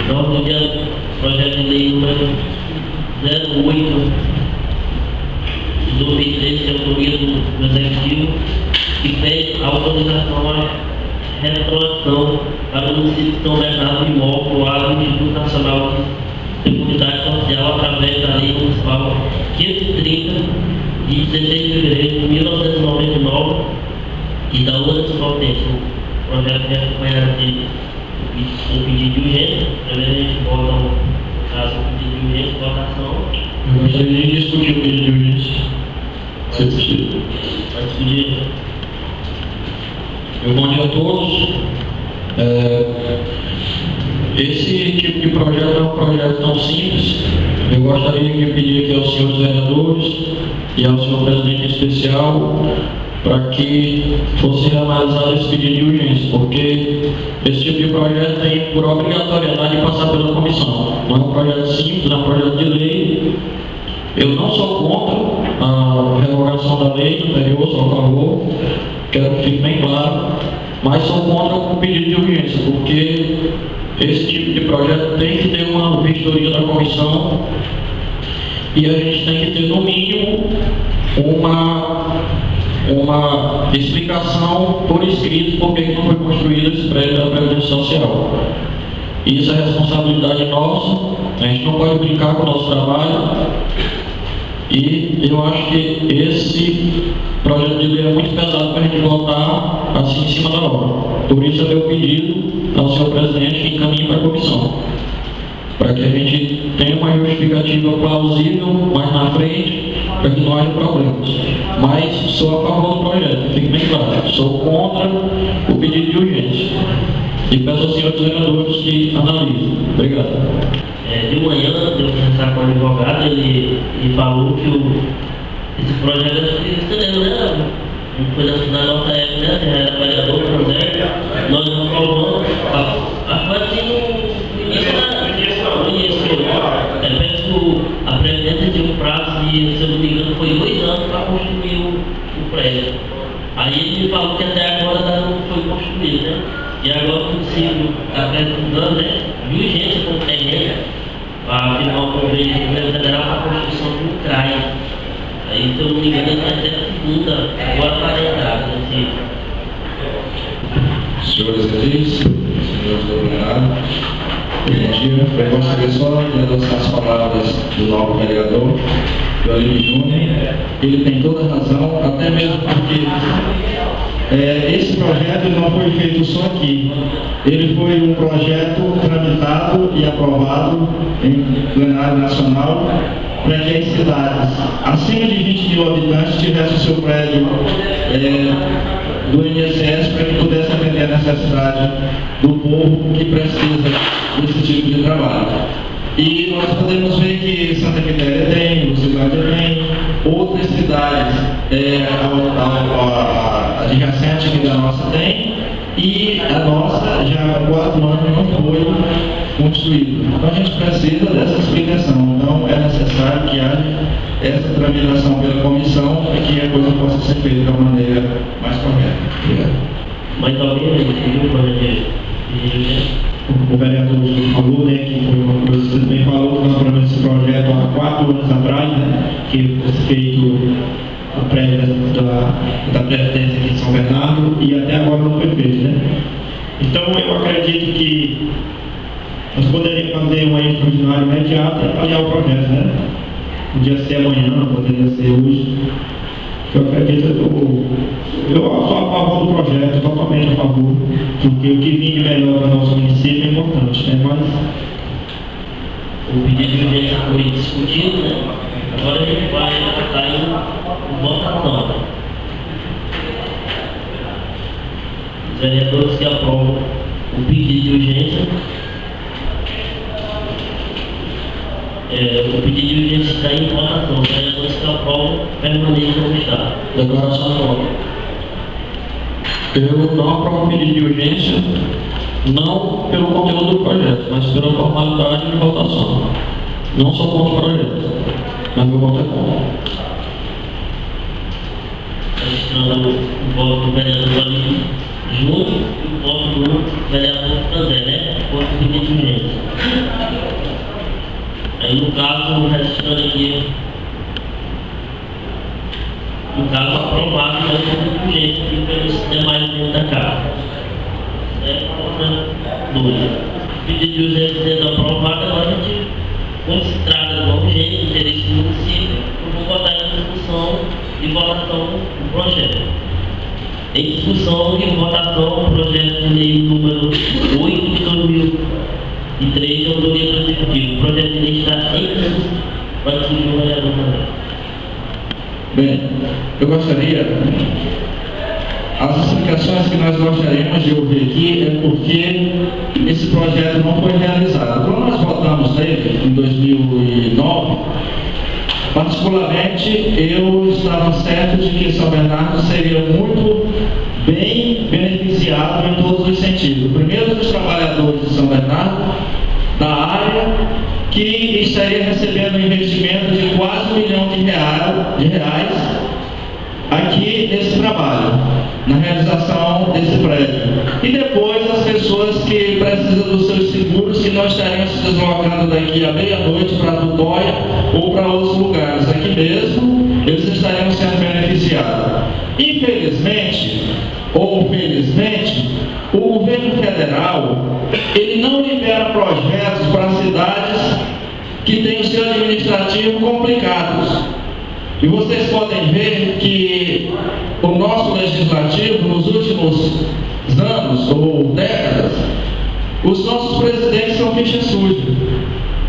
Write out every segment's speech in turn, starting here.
Nós enviamos o projeto de lei número 08 de 2013, que é a autoria do Executivo, que pede autorização à retroação para o município de São Bernardo do imóvel ao Instituto Nacional de Seguridade Social através da Lei Municipal 530, de 16 de fevereiro de 1999, e da outra competência. O projeto é acompanhado de um pedido de urgência. Primeiro a gente vota, no caso, o pedido de urgência, votação. Eu gostaria de discutir o pedido de urgência, se é possível. Vai discutir. Bom dia a todos. Esse tipo de projeto é um projeto tão simples. Eu gostaria de pedir aqui aos senhores vereadores e ao senhor presidente em especial para que fosse realizado esse pedido de urgência, porque esse tipo de projeto tem por obrigatoriedade de passar pela comissão. Não é um projeto simples, é um projeto de lei. Eu não sou contra a revogação da lei anterior, sou a favor, quero que fique bem claro, mas sou contra o pedido de urgência, porque esse tipo de projeto tem que ter uma vistoria da comissão e a gente tem que ter, no mínimo, uma explicação por escrito por que não foi construído esse prédio da Previdência Social. Isso é responsabilidade nossa, a gente não pode brincar com o nosso trabalho, e eu acho que esse projeto de lei é muito pesado para a gente votar assim em cima da hora. Por isso é meu pedido ao senhor presidente que encaminhe para a comissão, para que a gente tenha uma justificativa plausível mais na frente, para que não haja problemas. Mas sou a favor do projeto, fique bem claro. Sou contra o pedido de urgência. E peço aos senhores vereadores que analisem. Obrigado. De manhã, eu conversar com o advogado, ele falou que esse projeto é estranho, né? Não foi da nossa época, né? Já era vereador, nós aprovamos, acho que no início, peço a presidência de um prazo de, se eu não me engano, foi 2 anos para construir o prédio. Aí ele me falou que até agora não foi construído, né? E agora o município está precisando, né, de urgência com o terreno para firmar um convênio do governo federal para a construção de um CRAI. Aí, se eu não me engano, ele vai ter a segunda, agora para a entrada desse. Senhores edis, senhores deputados, bom dia. Eu gostaria só de adoçar as palavras do novo vereador, do Alírio Júnior. Ele tem toda a razão, até mesmo porque esse projeto não foi feito só aqui. Ele foi um projeto tramitado e aprovado em plenário nacional para que as cidades acima de 20 mil habitantes tivessem o seu prédio do INSS, para que pudesse atender a necessidade do povo que precisa desse tipo de trabalho. E nós podemos ver que Santa Quitéria tem, Lucilândia tem, outras cidades adjacentes que da nossa tem, e a nossa já há 4 anos não foi construída. Então a gente precisa dessa explicação. Então é necessário que haja essa tramitação pela comissão para que a coisa possa ser feita de uma maneira mais correta. Obrigado. Mas alguém decidiu quando ele o vereador falou, né, que foi uma coisa que você também falou, que nós aprovamos esse projeto há 4 anos atrás, né, que foi feito o prédio da Previdência aqui em São Bernardo, e até agora não foi feito, né. Então eu acredito que nós poderíamos fazer uma extraordinária imediata e avaliar o projeto, né. Podia ser amanhã, poderia ser hoje. Eu acredito, eu sou a favor do projeto, totalmente a favor, porque o que vem de melhor para o nosso município é importante, né? Mas o pedido de urgência foi discutido, né? Agora a gente vai estar em votação. Os vereadores que aprovam o pedido de urgência, o pedido de urgência está em votação. Os vereadores que aprovam permanecem como está. Declaração de voto. Eu não aprovo o pedido de urgência, não pelo conteúdo do projeto, mas pela formalidade de votação. Não sou contra o projeto, mas meu voto é contra. Registrando o voto do vereador Alírio Júnior e o voto do vereador André, né? Voto do pedido de urgência. No caso, registrando aqui, no caso aprovado, mas com urgência pelos demais membros da Casa. Outra dúvida. O pedido de urgência sendo aprovado, agora a gente, como se trata de uma urgência, interesse do município, eu vou botar em discussão e votação do projeto. Em discussão e votação, o projeto de lei número 8 de 2003 de autoria do Executivo. O projeto de lei está em discussão. Pode subir o vereador também. Bem, eu gostaria, as explicações que nós gostaríamos de ouvir aqui é porque esse projeto não foi realizado. Quando nós votamos nele, em 2009, particularmente, eu estava certo de que São Bernardo seria muito bem beneficiado em todos os sentidos. Primeiro, os trabalhadores de São Bernardo, da área, que estaria recebendo um investimento de quase R$1 milhão de reais aqui nesse trabalho, na realização desse prédio. E depois as pessoas que precisam dos seus seguros, que não estariam se deslocando daqui à meia-noite para Dudóia ou para outros lugares. Aqui mesmo, eles estariam sendo beneficiados. Infelizmente, ou felizmente, o governo federal, ele não libera projetos para cidades que têm o seu administrativo complicados. E vocês podem ver que o nosso legislativo, nos últimos anos ou décadas, os nossos presidentes são ficha suja.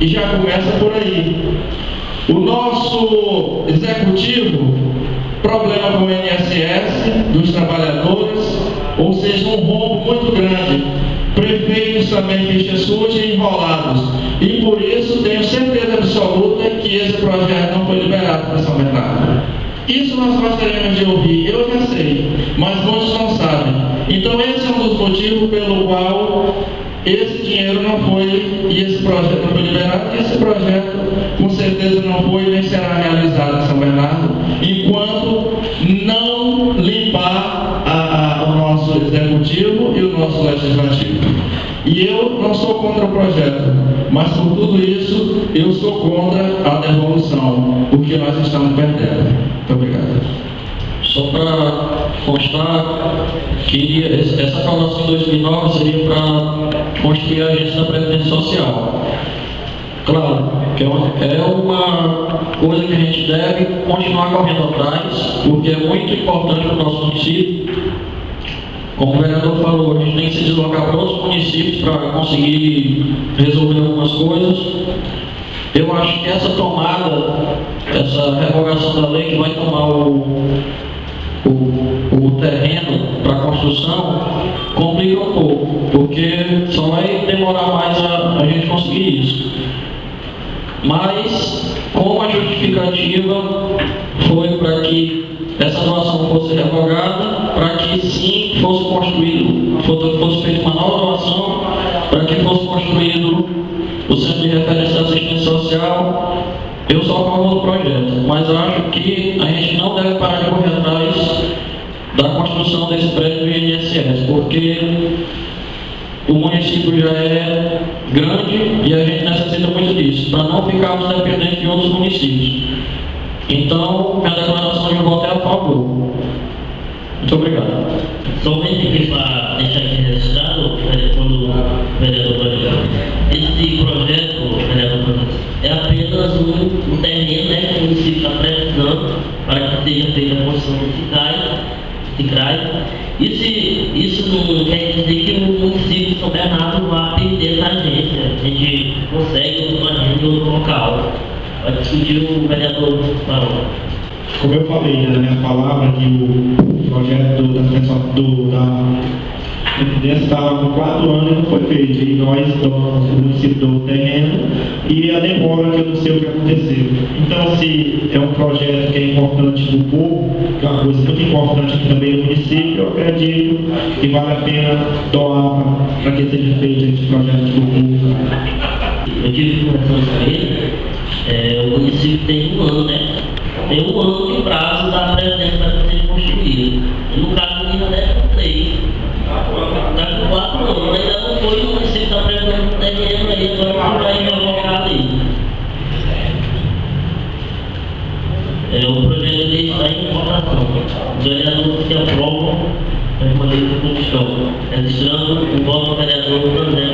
E já começa por aí. O nosso executivo, problema com o INSS dos trabalhadores, ou seja, um rombo muito grande. Prefeitos também ficha suja e enrolados. E por isso tenho certeza absoluta que esse projeto não foi liberado para São Bernardo. Isso nós gostaríamos de ouvir, eu já sei, mas muitos não sabem. Então esse é um dos motivos pelo qual esse dinheiro não foi, e esse projeto não foi liberado, e esse projeto com certeza não foi nem será realizado em São Bernardo, enquanto não limpar o nosso executivo e o nosso legislativo. E eu não sou contra o projeto, mas por tudo isso eu sou contra a devolução, porque nós estamos perdendo. Muito obrigado. Só para constar que essa aprovação em 2009 seria para construir a agência da Previdência Social. Claro, que é uma coisa que a gente deve continuar correndo atrás, porque é muito importante para o nosso município. Como o vereador falou, a gente tem que se deslocar para outros municípios para conseguir resolver algumas coisas. Eu acho que essa tomada, essa revogação da lei que vai tomar o terreno para construção, complica um pouco, porque só vai demorar mais a gente conseguir isso. Mas, como a justificativa foi para que essa doação fosse revogada, para que sim fosse construído, fosse feita uma nova doação, para que fosse construído o Centro de Referência de Assistência Social, eu sou a favor do projeto, mas acho que a gente não deve parar de correr atrás da construção desse prédio do INSS, porque o município já é grande e a gente necessita muito disso, para não ficarmos dependentes de outros municípios. Então, minha declaração de voto é a favor. Muito obrigado. Somente aqui para deixar aqui registrado, quando o vereador vai ligar, esse projeto, vereador, é apenas um terreno, né, que o município está precisando para que seja feita a construção do CICRAI. Isso não quer dizer que o município de São Bernardo vai perder essa agência. A gente consegue uma agência em outro local. Pode discutir o vereador Barão. Como eu falei na minha palavra, que o projeto da Previdência estava com 4 anos e não foi feito. E nós, o município do terreno, e a demora que eu não sei o que aconteceu. Então, se é um projeto que é importante para o povo, que é uma coisa muito importante aqui também no município, eu acredito que vale a pena doar para que seja feito esse projeto para o povo. Eu tive conversando com ele, o município tem 1 ano, né? Tem 1 ano de prazo da Previdência para ser construída. E no caso do Minas é com 3. Está com 4 anos, ainda não foi o município da Previdência terreno aí, agora vai revogar ali. O projeto de lei está em votação. Os vereadores que aprovam permanecem como estão, registrando o voto do vereador André